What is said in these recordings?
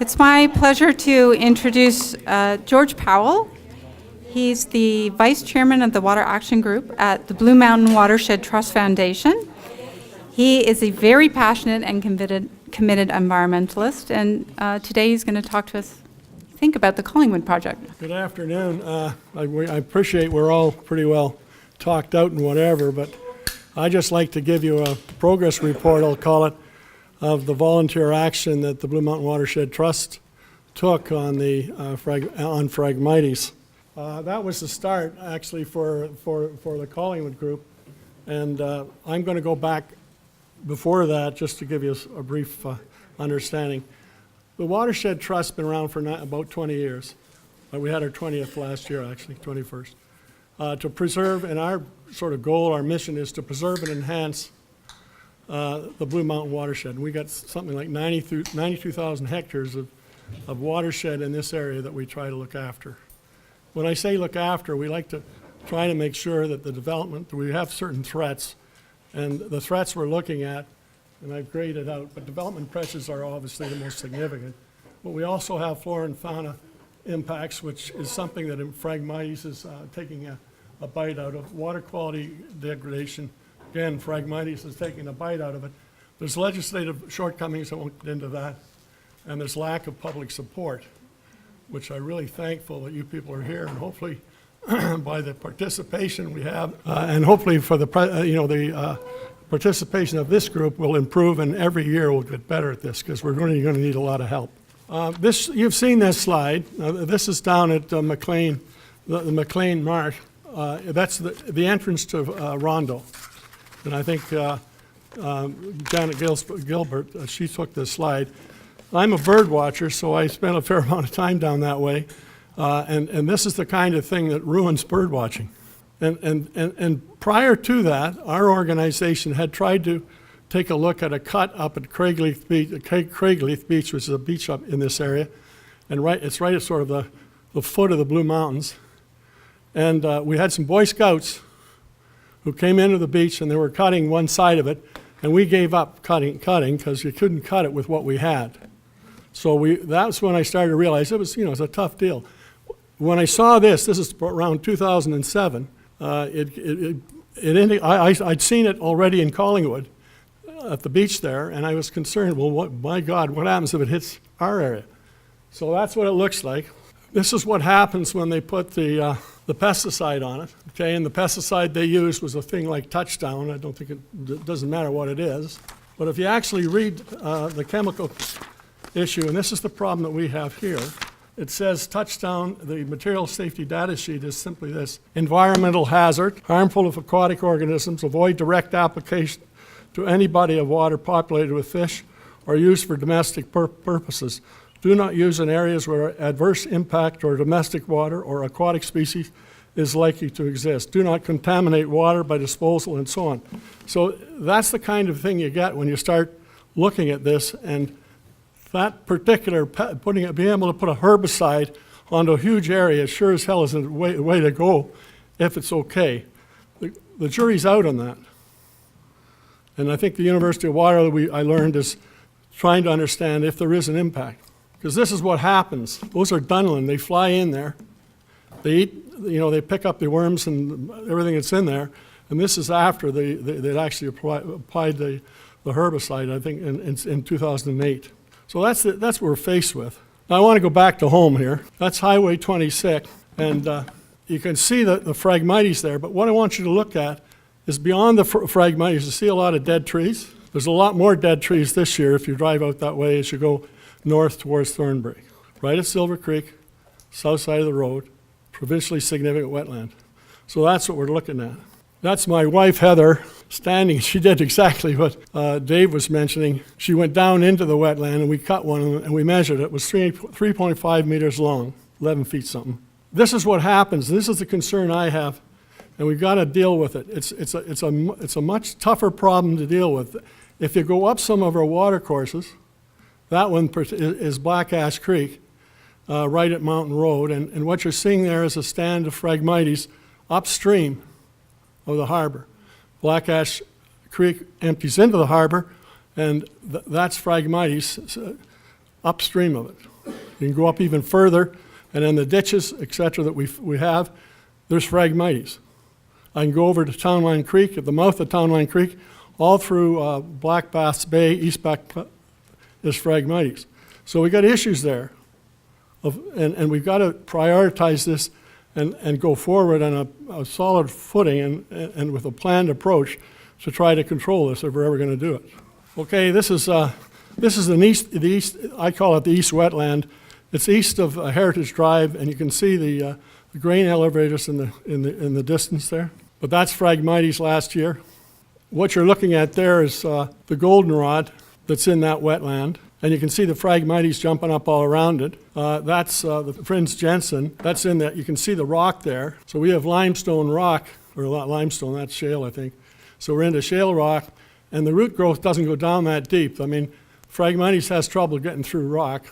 It's my pleasure to introduce George Powell. He's the Vice Chairman of the Water Action Group at the Blue Mountain Watershed Trust Foundation. He is a very passionate and committed environmentalist, and today he's going to talk to us, about the Collingwood project. Good afternoon. I appreciate we're all pretty well talked out and whatever, but I just like to give you a progress report, I'll call it, of the volunteer action that the Blue Mountain Watershed Trust took on the on Phragmites. That was the start, actually, for the Collingwood group, and I'm going to go back before that just to give you a brief understanding. The Watershed Trust's been around for about 20 years. We had our 20th last year, actually, 21st. To preserve, and our sort of goal, our mission is to preserve and enhance the Blue Mountain Watershed. And we got something like 92,000 hectares of watershed in this area that we try to look after. When I say look after, we like to try to make sure that the development, we have certain threats, and the threats we're looking at, and I've graded out, but development pressures are obviously the most significant. But we also have flora and fauna impacts, which is something that in Phragmites is taking a bite out of. Water quality degradation, again, Phragmites is taking a bite out of it. There's legislative shortcomings, I won't get into that, and there's lack of public support, which I'm really thankful that you people are here, and hopefully by the participation we have, and hopefully for the participation of this group will improve, and every year we'll get better at this because we're going to need a lot of help. You've seen this slide. This is down at McLean, the McLean Marsh. That's the entrance to Rondo. And I think Janet Gilbert, she took this slide. I'm a bird watcher, so I spent a fair amount of time down that way. And this is the kind of thing that ruins bird watching. And prior to that, our organization had tried to take a look at a cut up at Craigleith Beach, which is a beach up in this area. And it's right at sort of the foot of the Blue Mountains. And we had some Boy Scouts who came into the beach, and they were cutting one side of it. And we gave up cutting because you couldn't cut it with what we had. So that's when I started to realize it was a tough deal. When I saw this is around 2007, I'd seen it already in Collingwood at the beach there, and I was concerned, well, my God, what happens if it hits our area? So that's what it looks like. This is what happens when they put the pesticide on it, okay? And the pesticide they used was a thing like Touchdown. I don't think it doesn't matter what it is. But if you actually read the chemical issue, and this is the problem that we have here, it says Touchdown, the material safety data sheet is simply this: environmental hazard, harmful of aquatic organisms, avoid direct application to any body of water populated with fish or used for domestic purposes. Do not use in areas where adverse impact or domestic water or aquatic species is likely to exist. Do not contaminate water by disposal, and so on. So that's the kind of thing you get when you start looking at this, and that particular, being able to put a herbicide onto a huge area sure as hell is a way to go if it's okay. The jury's out on that. And I think the University of Waterloo, I learned, is trying to understand if there is an impact. Because this is what happens. Those are dunlin. They fly in there. They eat, they pick up the worms and everything that's in there. And this is after they'd actually applied the herbicide, I think, in 2008. So that's what we're faced with. Now I want to go back to home here. That's Highway 26, and you can see the Phragmites there, but what I want you to look at is beyond the Phragmites, you see a lot of dead trees. There's a lot more dead trees this year if you drive out that way as you go north towards Thornbury. Right at Silver Creek, south side of the road, provincially significant wetland. So that's what we're looking at. That's my wife, Heather, standing. She did exactly what Dave was mentioning. She went down into the wetland, and we cut one, and we measured it. It was 3.5 meters long, 11 feet something. This is what happens. This is the concern I have, and we've got to deal with it. It's a much tougher problem to deal with. If you go up some of our water courses, that one is Black Ash Creek, right at Mountain Road, and what you're seeing there is a stand of Phragmites upstream of the harbor. Black Ash Creek empties into the harbor, and that's Phragmites upstream of it. You can go up even further, and in the ditches, et cetera, that we have, there's Phragmites. I can go over to Town Line Creek, at the mouth of Town Line Creek, all through Black Bass Bay, East Back is Phragmites. So we got issues there, and we've got to prioritize this and go forward on a solid footing and with a planned approach to try to control this if we're ever going to do it. Okay, this is the east. I call it the east wetland. It's east of Heritage Drive, and you can see the grain elevators in the distance there. But that's Phragmites last year. What you're looking at there is the goldenrod that's in that wetland. And you can see the Phragmites jumping up all around it. That's the Prince Jensen. That's in that. You can see the rock there. So we have limestone rock, or not limestone, that's shale, I think. So we're into shale rock, and the root growth doesn't go down that deep. I mean, Phragmites has trouble getting through rock.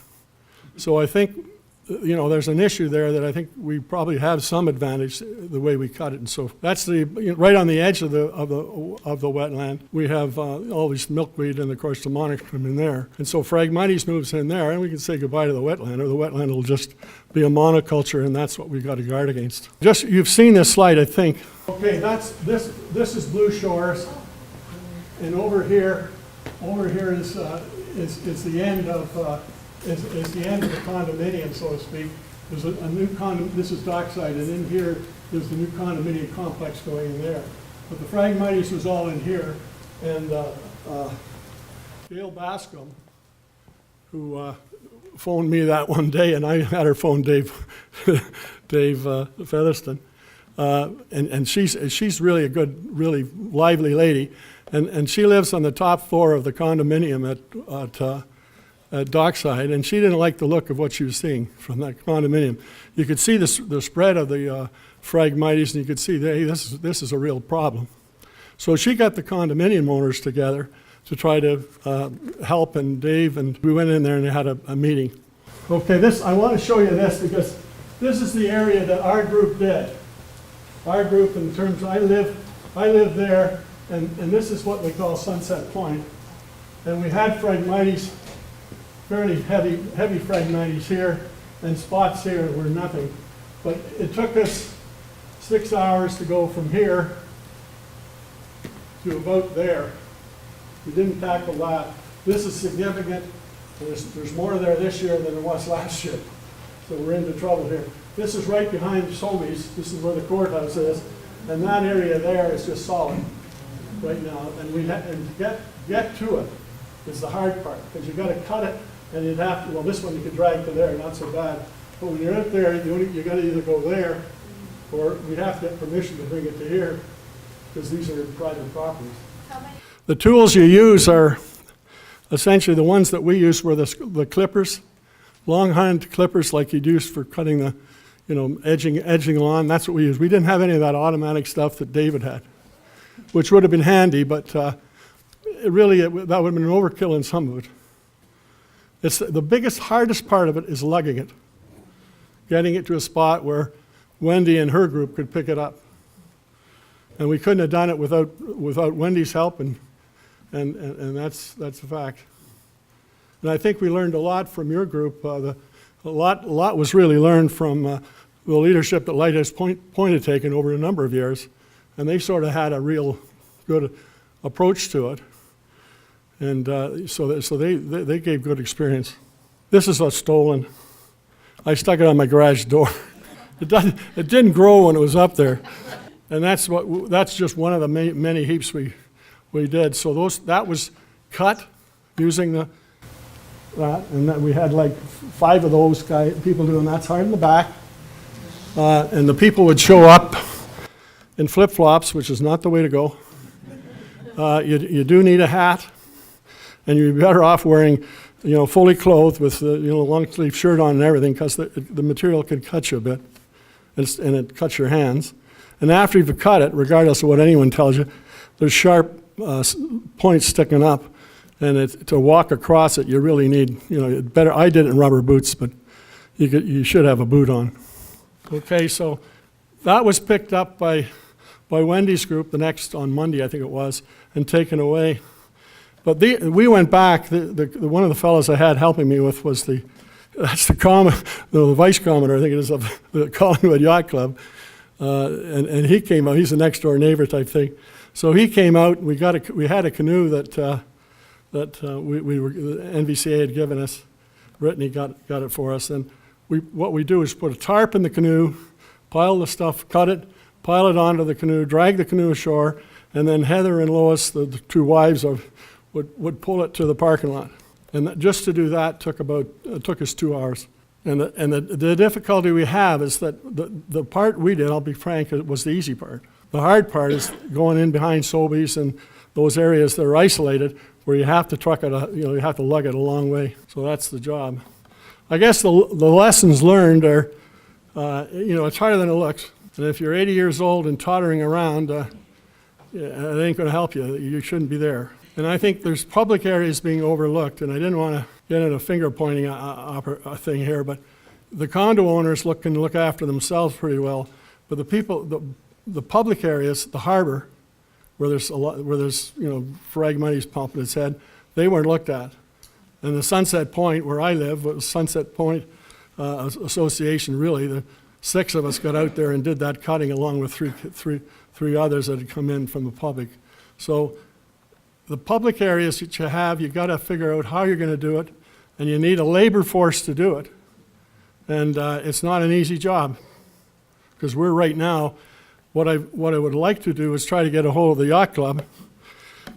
So I think, there's an issue there that I think we probably have some advantage the way we cut it. And so that's right on the edge of the wetland. We have all these milkweed and of course the monochrome in there. And so Phragmites moves in there, and we can say goodbye to the wetland, or the wetland will just be a monoculture, and that's what we've got to guard against. You've seen this slide, I think. Okay, this is Blue Shores, and over here is the end of. Is the end of the condominium, so to speak. There's a new this is Dockside, and in here, there's the new condominium complex going in there. But the Phragmites was all in here, and Gail Bascom, who phoned me that one day, and I had her phone Dave Featherston, and she's really a good, really lively lady, and she lives on the top floor of the condominium at Dockside, and she didn't like the look of what she was seeing from that condominium. You could see the spread of the Phragmites, and you could see, hey, this is a real problem. So she got the condominium owners together to try to help, and Dave, and we went in there and had a meeting. Okay, I want to show you this because this is the area that our group did. Our group, in terms, I live there, and this is what we call Sunset Point, and we had Phragmites. Fairly heavy Phragmites here, and spots here were nothing. But it took us 6 hours to go from here to about there. We didn't tackle that. This is significant. There's more there this year than there was last year. So we're into trouble here. This is right behind Sobeys. This is where the courthouse is. And that area there is just solid right now. And to get to it is the hard part, because you've got to cut it. And you'd have to, this one you could drag to there, not so bad. But when you're out there, you got to either go there, or we'd have to get permission to bring it to here, because these are private properties. The tools you use are essentially the ones that we used were the clippers, long-hand clippers like you'd use for cutting the, edging lawn. That's what we used. We didn't have any of that automatic stuff that David had, which would have been handy, but that would have been an overkill in some of it. It's the biggest, hardest part of it is lugging it, getting it to a spot where Wendy and her group could pick it up. And we couldn't have done it without Wendy's help, and that's a fact. And I think we learned a lot from your group. A lot was really learned from the leadership that Lighthouse Point had taken over a number of years, and they sort of had a real good approach to it. And so they gave good experience. This is what's stolen. I stuck it on my garage door. It didn't grow when it was up there, and that's just one of the many heaps we did. So that was cut using that, and then we had like 5 of those people doing that. It's hard in the back, and the people would show up in flip-flops, which is not the way to go. You do need a hat. And you'd be better off wearing, fully clothed with the, long sleeve shirt on and everything, because the material could cut you a bit, and it cuts your hands. And after you've cut it, regardless of what anyone tells you, there's sharp points sticking up, and to walk across it, you really need, better. I did it in rubber boots, but you should have a boot on. Okay, so that was picked up by Wendy's group on Monday, I think it was, and taken away. But we went back. One of the fellows I had helping me with was the that's the vice commodore, I think it is, of the Collingwood Yacht Club. And he came out. He's a next door neighbor type thing. So he came out. We had a canoe that the NVCA had given us. Brittany got it for us. And what we do is put a tarp in the canoe, pile the stuff, cut it, pile it onto the canoe, drag the canoe ashore, and then Heather and Lois, the two wives, would pull it to the parking lot. And just to do that took us 2 hours. And the difficulty we have is that the part we did, I'll be frank, it was the easy part. The hard part is going in behind Sobeys and those areas that are isolated where you have to truck it, you have to lug it a long way. So that's the job. I guess the lessons learned are, it's harder than it looks. And if you're 80 years old and tottering around, it ain't going to help you. You shouldn't be there. And I think there's public areas being overlooked, and I didn't want to get in a finger-pointing thing here, but the condo owners can look after themselves pretty well. But the public areas, the harbor, where there's Phragmites pumping its head, they weren't looked at. And the Sunset Point, where I live, was Sunset Point Association, really. The 6 of us got out there and did that cutting along with three others that had come in from the public. So the public areas that you've got to figure out how you're going to do it, and you need a labor force to do it. And it's not an easy job, because we're right now, what I would like to do is try to get a hold of the yacht club,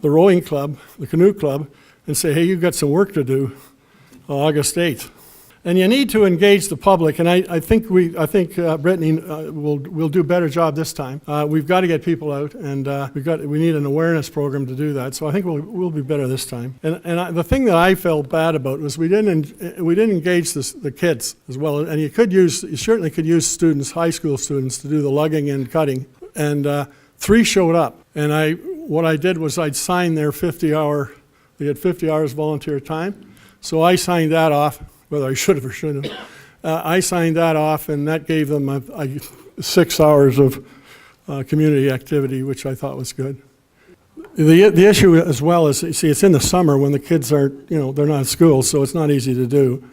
the rowing club, the canoe club, and say, hey, you've got some work to do August 8th. And you need to engage the public, and I think Brittany will do a better job this time. We've got to get people out, and we need an awareness program to do that. So I think we'll be better this time. And the thing that I felt bad about was we didn't engage the kids as well. And you certainly could use students, high school students, to do the lugging and cutting. And 3 showed up, and what I did was I'd sign their 50-hour. They had 50 hours volunteer time, so I signed that off. Whether I should have or shouldn't have. I signed that off, and that gave them 6 hours of community activity, which I thought was good. The issue as well is, see, it's in the summer when the kids are, they're not at school, so it's not easy to do.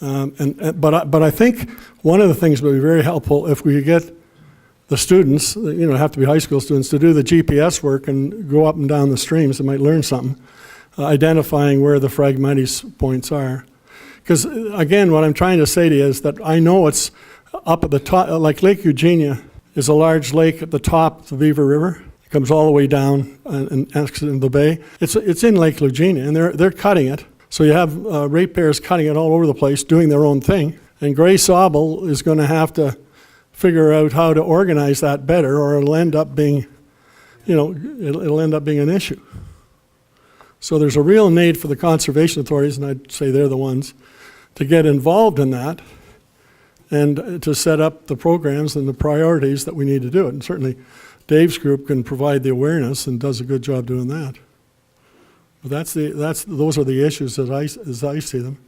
But I think one of the things would be very helpful if we could get the students, have to be high school students, to do the GPS work and go up and down the streams. They might learn something, identifying where the Phragmites points are. Because, again, what I'm trying to say to you is that I know it's up at the top, like Lake Eugenia is a large lake at the top of the Beaver River. It comes all the way down and exits into the bay. It's in Lake Eugenia, and they're cutting it. So you have ratepayers cutting it all over the place, doing their own thing. And Gray Sauble is going to have to figure out how to organize that better, or it'll end up being, it'll end up being an issue. So there's a real need for the conservation authorities, and I'd say they're the ones, to get involved in that and to set up the programs and the priorities that we need to do it. And certainly Dave's group can provide the awareness and does a good job doing that. But those are the issues as I see them.